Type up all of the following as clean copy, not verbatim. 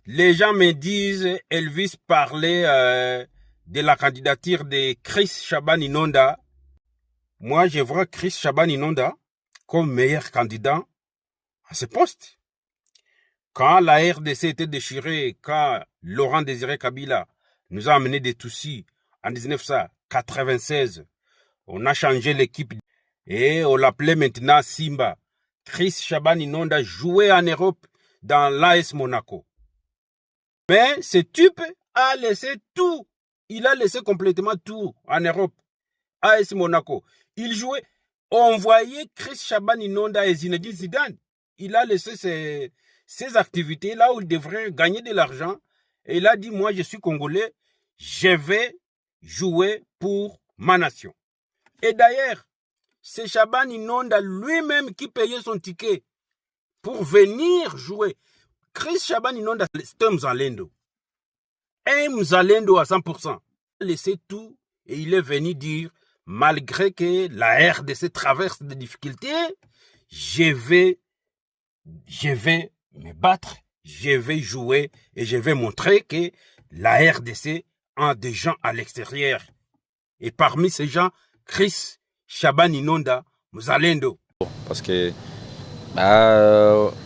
Les gens me disent, Elvis parlait de la candidature de Chris Shaban Inonda. Moi, je vois Chris Shaban Inonda comme meilleur candidat à ce poste. Quand la RDC était déchirée, quand Laurent Désiré Kabila nous a amené des Tutsis en 1996, on a changé l'équipe et on l'appelait maintenant Simba. Chris Shaban Inonda jouait en Europe dans l'AS Monaco. Mais ce type a laissé tout. Il a laissé complètement tout en Europe. AS Monaco. Il jouait. On voyait Chris Shaban Inonda et Zinedine Zidane. Il a laissé ses activités là où il devrait gagner de l'argent. Et il a dit, moi je suis Congolais, je vais jouer pour ma nation. Et d'ailleurs, c'est Shaban Inonda lui-même qui payait son ticket pour venir jouer. Chris Shaban Inonda, c'est un Mzalendo. Un Mzalendo à 100%. Il a laissé tout et il est venu dire, malgré que la RDC traverse des difficultés, je vais me battre, je vais jouer et je vais montrer que la RDC a des gens à l'extérieur. Et parmi ces gens, Chris Shaban Inonda, Mzalendo. Parce que,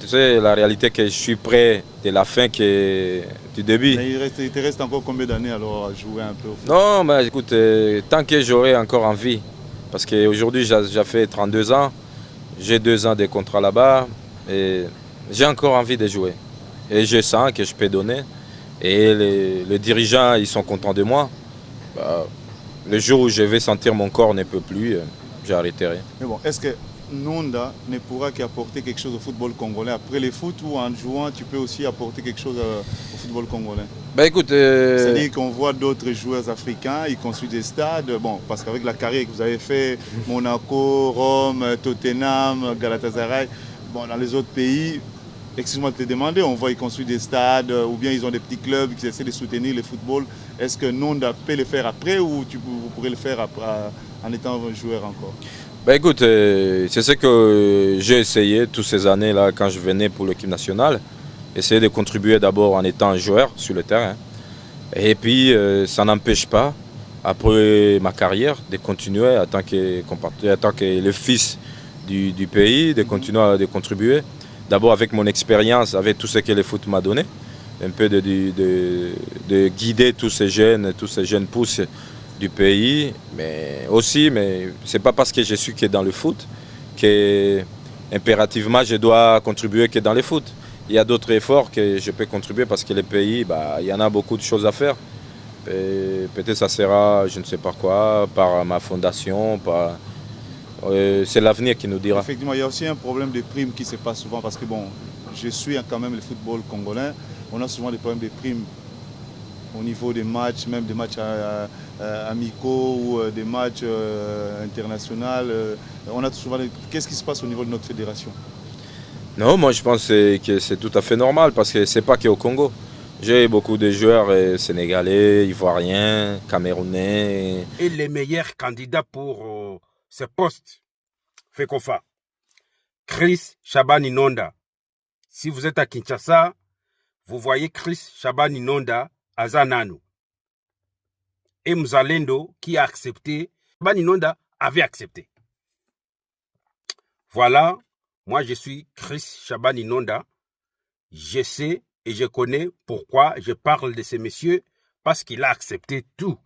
tu sais, la réalité que je suis près de la fin que du début. Mais il te reste encore combien d'années alors à jouer un peu au foot? Non, mais écoute, tant que j'aurai encore envie, parce qu'aujourd'hui j'ai fait 32 ans, j'ai 2 ans de contrat là-bas, et j'ai encore envie de jouer. Et je sens que je peux donner, et les dirigeants, ils sont contents de moi. Le jour où je vais sentir mon corps ne peut plus, j'arrêterai. Mais bon, est-ce que Nonda ne pourra qu'apporter quelque chose au football congolais après le foot, ou en jouant tu peux aussi apporter quelque chose au football congolais? Écoute, c'est-à-dire qu'on voit d'autres joueurs africains, ils construisent des stades, bon, parce qu'avec la carrière que vous avez fait, Monaco, Rome, Tottenham, Galatasaray, bon, dans les autres pays, excuse-moi de te demander, on voit qu'ils construisent des stades, ou bien ils ont des petits clubs qui essaient de soutenir le football. Est-ce que Nonda peut le faire après, ou vous pourrez le faire après, en étant joueur encore? Écoute, c'est ce que j'ai essayé toutes ces années-là quand je venais pour l'équipe nationale. Essayer de contribuer d'abord en étant joueur sur le terrain. Et puis, ça n'empêche pas, après ma carrière, de continuer en tant que le fils du pays, de continuer à contribuer. D'abord avec mon expérience, avec tout ce que le foot m'a donné. Un peu de guider tous ces jeunes pousses du pays, mais c'est pas parce que je suis que dans le foot que impérativement je dois contribuer que dans le foot. Il y a d'autres efforts que je peux contribuer parce que le pays, il y en a beaucoup de choses à faire. Peut-être ça sera, je ne sais pas quoi, par ma fondation, c'est l'avenir qui nous dira. Effectivement, il y a aussi un problème de primes qui se passe souvent parce que bon, je suis quand même le football congolais, on a souvent des problèmes de primes au niveau des matchs, même des matchs amicaux ou des matchs internationaux. On a souvent Qu'est-ce qui se passe au niveau de notre fédération? Non, moi je pense que c'est tout à fait normal parce que c'est pas qu'au Congo. J'ai beaucoup de joueurs sénégalais, ivoiriens, camerounais. Et les meilleurs candidats pour ce poste, Fekofa, Chris Shaban Inonda. Si vous êtes à Kinshasa, vous voyez Chris Shaban Inonda à Zananu. Et Mzalendo qui a accepté, Shaban Inonda avait accepté. Voilà, moi je suis Chris Shaban Inonda. Je sais et je connais pourquoi je parle de ces messieurs, parce qu'il a accepté tout.